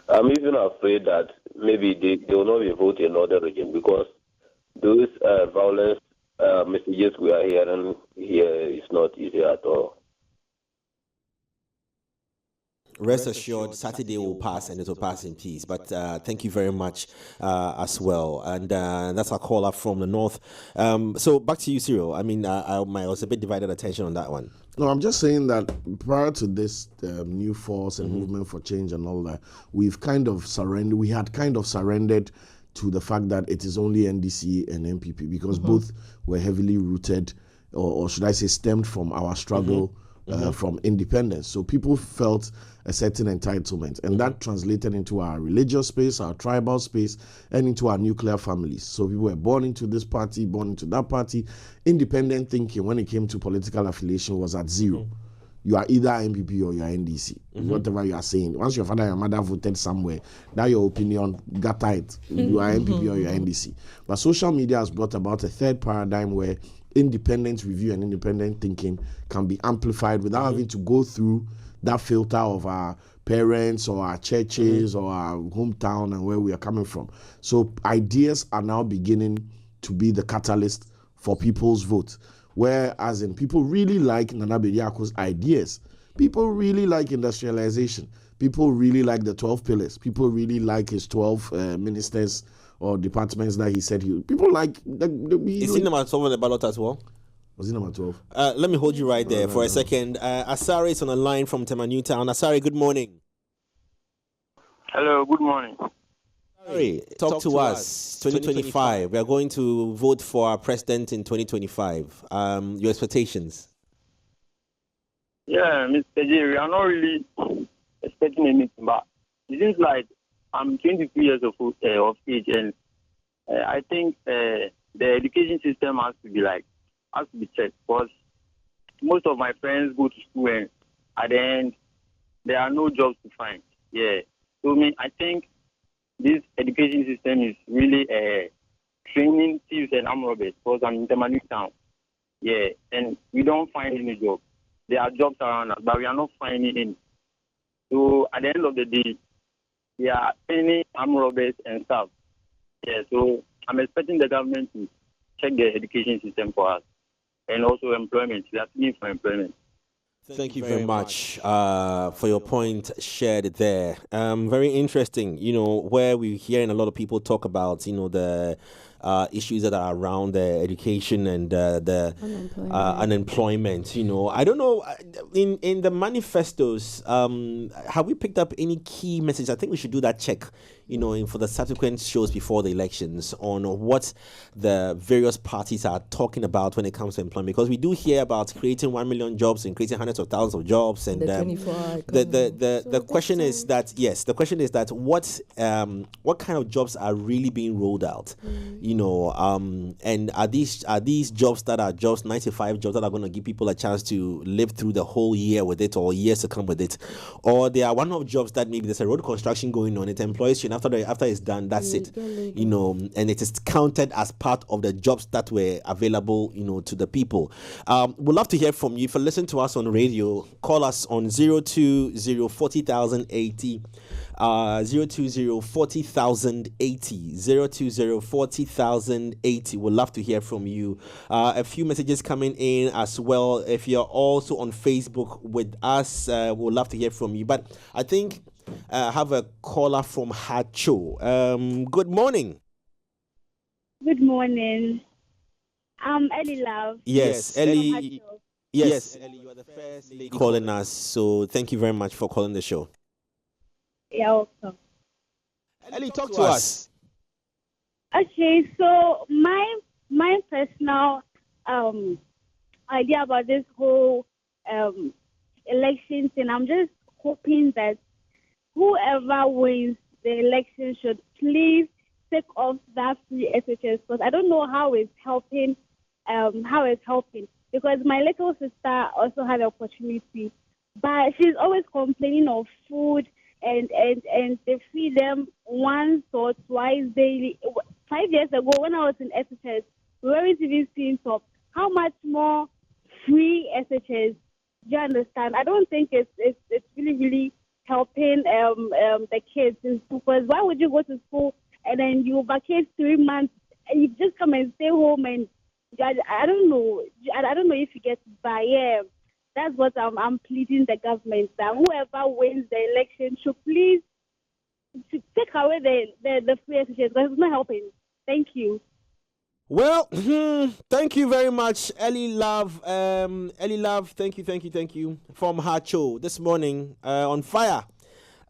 I'm even afraid that maybe they will not be voting in northern region because those violence messages we are hearing here is not easy at all. Rest assured, Saturday will pass and it will pass in peace. But thank you very much as well. And that's our caller from the north. So back to you, Cyril. I mean, I was a bit divided attention on that one. No, I'm just saying that prior to this new force and movement for change and all that, we had kind of surrendered to the fact that it is only NDC and MPP because both were heavily rooted, or should I say stemmed from our struggle from independence. So people felt a certain entitlement, and that translated into our religious space, our tribal space, and into our nuclear families. So people were born into this party, born into that party. Independent thinking when it came to political affiliation was at zero. You are either MPP or you are NDC, whatever you are saying. Once your father and your mother voted somewhere, now your opinion got tight. You are MPP or you are NDC. But social media has brought about a third paradigm where independent review and independent thinking can be amplified without having to go through that filter of our parents or our churches or our hometown and where we are coming from. So ideas are now beginning to be the catalyst for people's vote. Whereas in people really like Nana Bediako's ideas. People really like industrialization. People really like the 12 pillars. People really like his 12 ministers or departments that he said he would. People like... Is he number 12 on the ballot as well? Was he number 12? Let me hold you right there for a second. Asari is on the line from Tema Newtown. Asari, good morning. Hello, good morning. Asari, talk to us. 2025. We are going to vote for our president in 2025. Your expectations? Yeah, Mr. J, we are not really expecting anything, but it seems like I'm 23 years of age, and I think the education system has to be checked because most of my friends go to school and at the end there are no jobs to find. Yeah, so I think this education system is really training thieves and armed robbers because I'm in Tema Newtown. Yeah, and we don't find any job. There are jobs around us, but we are not finding any. So at the end of the day, there are any armed robbers and stuff. Yeah, so I'm expecting the government to check the education system for us. And also employment. We are looking for employment. Thank you very much for your point shared there. Very interesting, where we're hearing a lot of people talk about, the issues that are around the education and the unemployment. I don't know, in the manifestos, have we picked up any key message? I think we should do that check, for the subsequent shows before the elections on what the various parties are talking about when it comes to employment, because we do hear about creating 1 million jobs and creating hundreds of thousands of jobs, and the question is that what kind of jobs are really being rolled out, and are these jobs that are just 95 jobs that are going to give people a chance to live through the whole year with it or years to come with it, or there are one-off jobs that maybe there's a road construction going on, it employs you, and after it's done, that's it, and it is counted as part of the jobs that were available, to the people. We'd love to hear from you. If you listen to us on radio, call us on 020 40,080. 020 40,080. 020 40,080. We'd love to hear from you. A few messages coming in as well. If you're also on Facebook with us, we'd love to hear from you. But I think I have a caller from Hacho. Good morning. Good morning. I'm Ellie Love. Yes, Ellie. Yes, Ellie, you are the first lady calling us. So thank you very much for calling the show. Yeah, welcome. Ellie, talk to us. Okay, so my personal idea about this whole election thing, I'm just hoping that whoever wins the election should please take off that free SHS, because I don't know how it's helping. Because my little sister also had the opportunity, but she's always complaining of food and they feed them once or twice daily. 5 years ago, when I was in SHS, we weren't even seeing top. How much more free SHS? Do you understand? I don't think it's really helping the kids in school. Because why would you go to school and then you vacate 3 months and you just come and stay home? And I don't know. I don't know if you get by. Yeah, that's what I'm pleading the government, that whoever wins the election should please take away the free SHS, because it's not helping. Thank you. Well, thank you very much, Ellie Love. Ellie Love, thank you from Hacho this morning on fire.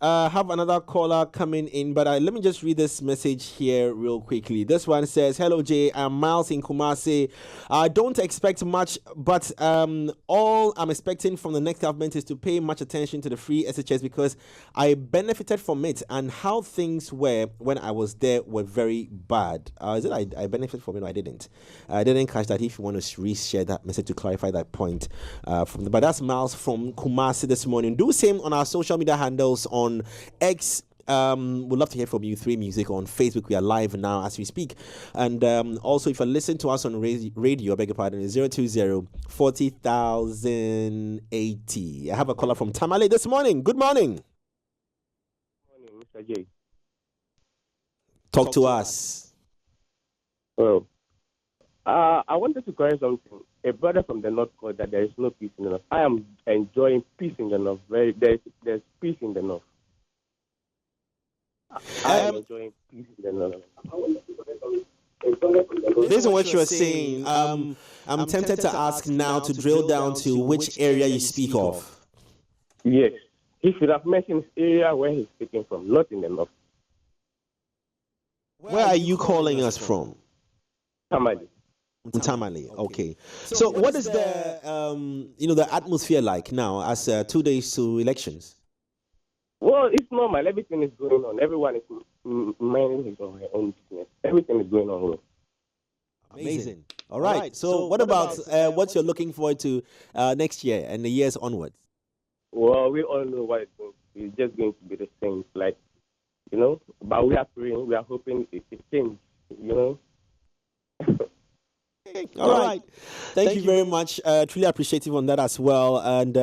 Have another caller coming in, but let me just read this message here real quickly. This one says, "Hello Jay, I'm Miles in Kumasi. I don't expect much, but all I'm expecting from the next government is to pay much attention to the free SHS, because I benefited from it, and how things were when I was there were very bad." Is it I benefited from it or I didn't? I didn't catch that. If you want to reshare that message to clarify that point, but that's Miles from Kumasi this morning. Do same on our social media handles on X. We'd love to hear from you. 3 Music on Facebook. We are live now as we speak. And also, if you listen to us on radio, I beg your pardon, 020 40,080. I have a caller from Tamale this morning. Good morning. Good morning, Mr. J. Talk to us. Well, I wanted to correct something. A brother from the North called that there is no peace in the North. I am enjoying peace in the North. There's peace in the North. I am enjoying peace in the North. Based on what you are saying, I'm tempted to ask now to drill down to which area you speak of. Yes. He should have mentioned his area where he's speaking from, not in the North. Where are you calling us from? Tamale. Tamale. Okay. So what is the the atmosphere like now as 2 days to elections? Well, it's normal. Everything is going on. Everyone is minding his own business. Everything is going on well. Amazing. All right. So what about what you're looking forward to next year and the years onwards? Well, we all know what it's going to be. It's just going to be the same, but we are praying. We are hoping it changes, All right. Thank you very much. Truly appreciative on that as well. And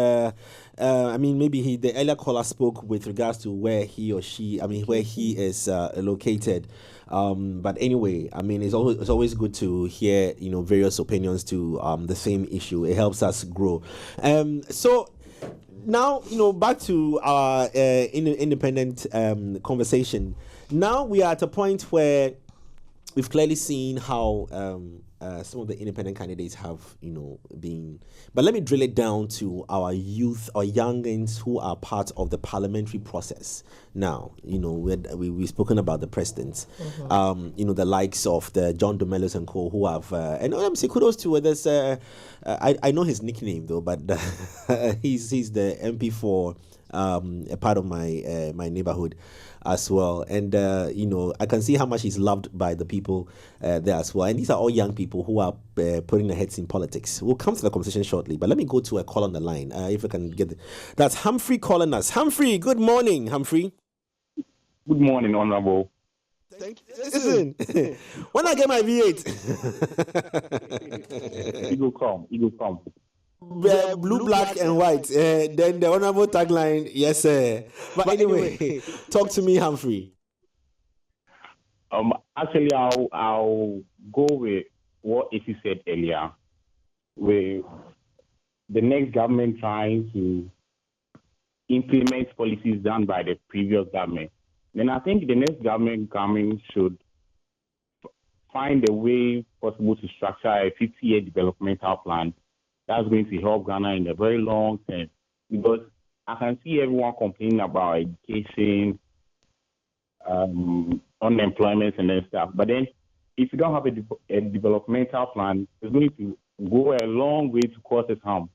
maybe the earlier caller spoke with regards to where he or she, where he is located. But anyway, it's always good to hear, various opinions to the same issue. It helps us grow. So now, back to our independent conversation. Now we are at a point where we've clearly seen how some of the independent candidates have, been. But let me drill it down to our youth or youngins who are part of the parliamentary process. Now, we've spoken about the presidents, the likes of the John Domelos and co, who have, and I'm saying kudos to there's, I know his nickname though, but he's the MP for a part of my my neighborhood as well, and I can see how much he's loved by the people there as well. And these are all young people who are putting their heads in politics. We'll come to the conversation shortly, but let me go to a call on the line. If I can get that's Humphrey calling us. Humphrey, good morning, Humphrey. Good morning, Honorable. Listen, when I get my V8, it will come. blue, black, and white. Then the honorable tagline, yes, sir. But anyway, talk to me, Humphrey. Actually, I'll go with what Issy said earlier, with the next government trying to implement policies done by the previous government. Then I think the next government coming should find a way possible to structure a 50-year developmental plan that's going to help Ghana in the very long term. Because I can see everyone complaining about education, unemployment, and then stuff. But then if you don't have a developmental plan, it's going to go a long way to cause us harm.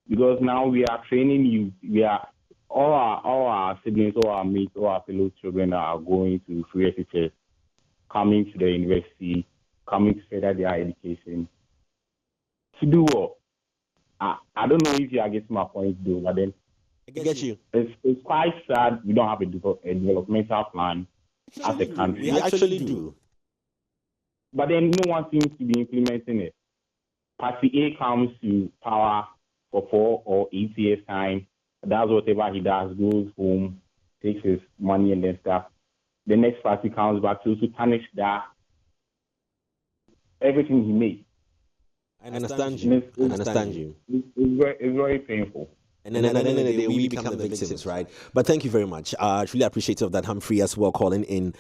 Because now we are training youth. We are all our siblings, all our mates, all our fellow children are going to free SHS, coming to the university, coming to further their education. To do what? I don't know if you are getting my point, though, but then I get you. It's quite sad we don't have a developmental plan as a country. We actually do. But then no one seems to be implementing it. Party A comes to power for 4 or 8 years' time, does whatever he does, goes home, takes his money and then stuff. The next party comes back to tarnish that everything he made. I understand you. I understand you. It's very painful. And then at the end of the day, we become the victims, right? But thank you very much. Really appreciative of that, Humphrey, as well, calling in.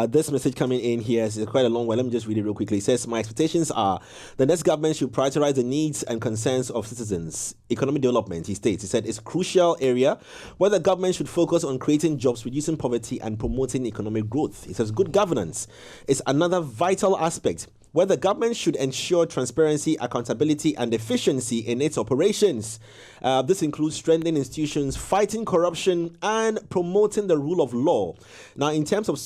This message coming in here is quite a long one. Let me just read it real quickly. It says, my expectations are the next government should prioritize the needs and concerns of citizens. Economic development, he states. He said, it's a crucial area where the government should focus on creating jobs, reducing poverty, and promoting economic growth. He says, good governance is another vital aspect where the government should ensure transparency, accountability, and efficiency in its operations. This includes strengthening institutions, fighting corruption, and promoting the rule of law. Now, in terms of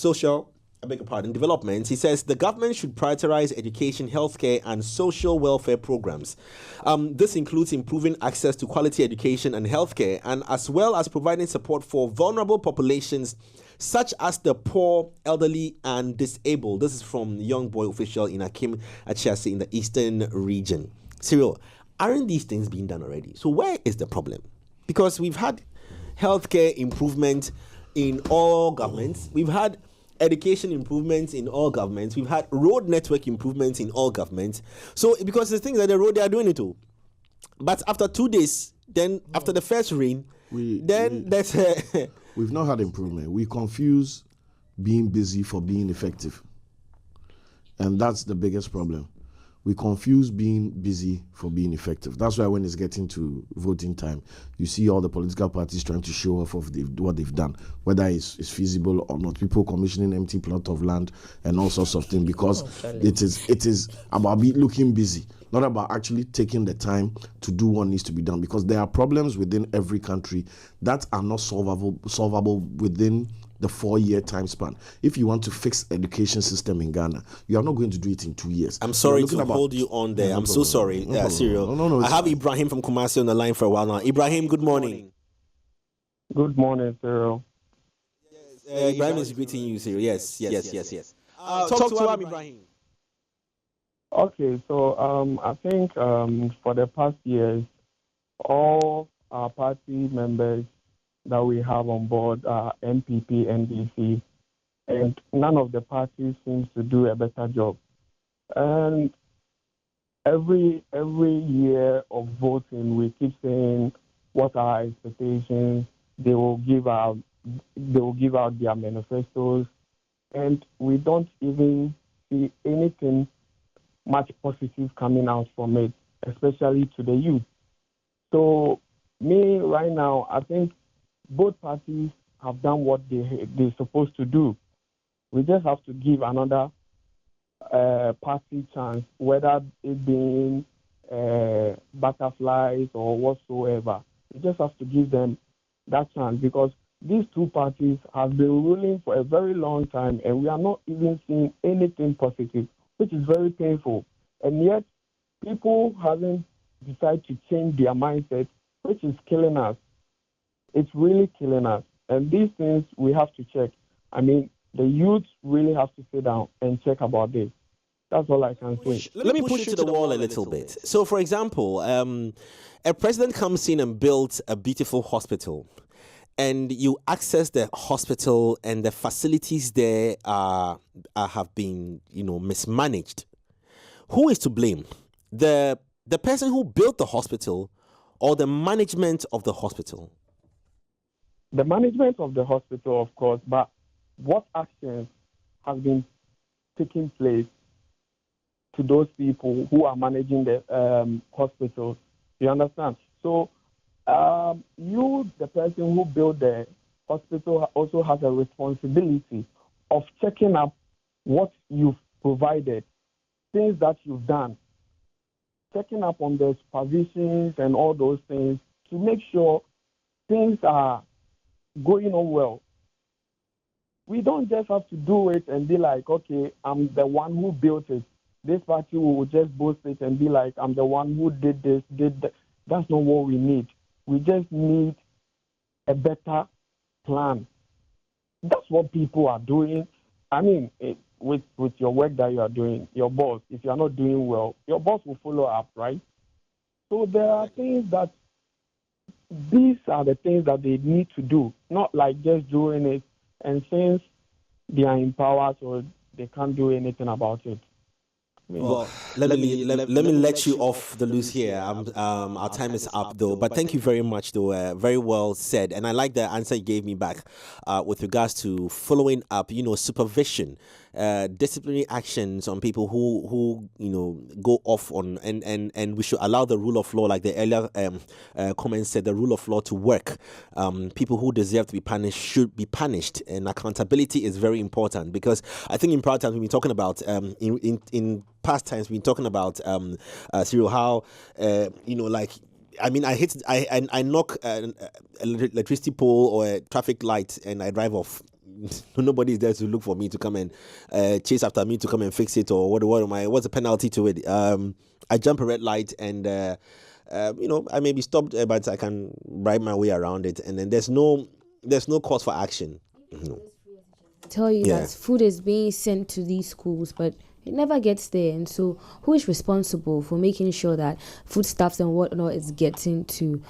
development, he says the government should prioritize education, healthcare, and social welfare programs. This includes improving access to quality education and healthcare, and as well as providing support for vulnerable populations such as the poor, elderly, and disabled. This is from Young Boy official in Akim Achiasi in the Eastern region. Cyril, aren't these things being done already? So where is the problem? Because we've had healthcare improvement in all governments. We've had education improvements in all governments. We've had road network improvements in all governments. So because the things that the road, they are doing it too. But after 2 days, then after the first rain, that's we've not had improvement. We confuse being busy for being effective. And that's the biggest problem. We confuse being busy for being effective. That's why when it's getting to voting time, you see all the political parties trying to show off of what they've done, whether it's feasible or not. People commissioning empty plot of land and all sorts of things, because it is about looking busy, not about actually taking the time to do what needs to be done. Because there are problems within every country that are not solvable within the 4-year time span. If you want to fix education system in Ghana, you are not going to do it in 2 years. I'm sorry to hold you on there. I'm so sorry, Cyril. No, I have Ibrahim from Kumasi on the line for a while now. Ibrahim, good morning. Good morning, Cyril. Ibrahim is greeting you, Cyril. Yes. Talk to him, Ibrahim. Okay, so I think for the past years, all our party members that we have on board are MPP, NDC, and none of the parties seems to do a better job. And every year of voting, we keep saying what are our expectations. They will give out their manifestos, and we don't even see anything much positive coming out from it, especially to the youth. So me right now, I think both parties have done what they're supposed to do. We just have to give another party chance, whether it being butterflies or whatsoever. We just have to give them that chance, because these two parties have been ruling for a very long time, and we are not even seeing anything positive, which is very painful. And yet, people haven't decided to change their mindset, which is killing us. It's really killing us. And these things we have to check. I mean, the youth really have to sit down and check about this. That's all I can say. Let me push you to the wall a little bit. So, for example, a president comes in and builds a beautiful hospital, and you access the hospital, and the facilities there have been, mismanaged. Who is to blame? The person who built the hospital, or the management of the hospital? The management of the hospital, of course, but what actions has been taking place to those people who are managing the hospitals? You understand? So you, the person who built the hospital, also has a responsibility of checking up what you've provided, things that you've done, checking up on the supervisions and all those things to make sure things are going on well. We don't just have to do it and be like, okay, I'm the one who built it. This party will just boast it and be like, I'm the one who did this, did that. That's not what we need. We just need a better plan. That's what people are doing. I mean, with your work that you are doing, your boss, if you are not doing well, your boss will follow up, right? So there are things that, these are the things that they need to do, not like just doing it, and since they are in power, so they can't do anything about it. Well, let me let you off the loose here. Our time is up, though. But thank you very much, though. Very well said. And I like the answer you gave me back with regards to following up, supervision, disciplinary actions on people who go off on, and we should allow the rule of law, like the earlier comment said, the rule of law to work. People who deserve to be punished should be punished, and accountability is very important, because I think in prior times we've been talking about in past times we've been talking about Cyril, how I knock an electricity pole or a traffic light and I drive off. Nobody is there to look for me to come and chase after me to come and fix it, or what's the penalty to it? I jump a red light and I may be stopped, but I can bribe my way around it, and then there's no cause for action. Tell you that food is being sent to these schools, but it never gets there. And so who is responsible for making sure that foodstuffs and whatnot is getting to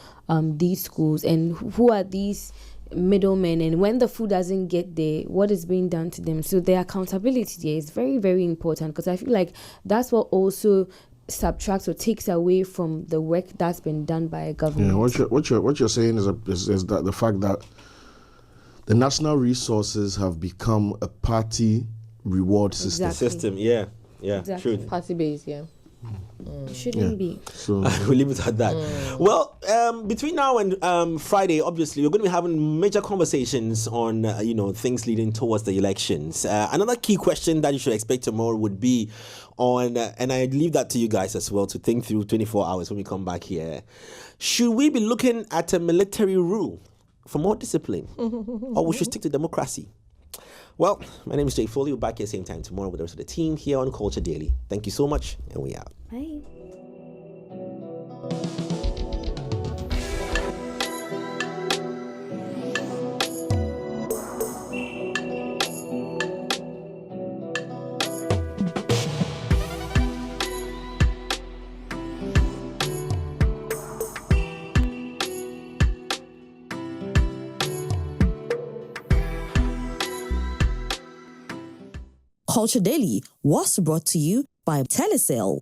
these schools, and who are these middlemen? And when the food doesn't get there, what is being done to them? So the accountability there is very, very important, because I feel like that's what also subtracts or takes away from the work that's been done by a government. Yeah, what you're saying is that the fact that the national resources have become a party reward system. System, yeah, exactly. True. Party based, yeah. It shouldn't be. So we'll leave it at that. Well, between now and Friday, obviously, we're going to be having major conversations on things leading towards the elections. Another key question that you should expect tomorrow would be on, and I leave that to you guys as well to think through 24 hours when we come back here. Should we be looking at a military rule for more discipline, or we should stick to democracy? Well, my name is Jay Foley. We're back here same time tomorrow with the rest of the team here on Culture Daily. Thank you so much, and we out. Bye. Culture Daily was brought to you by Telecel.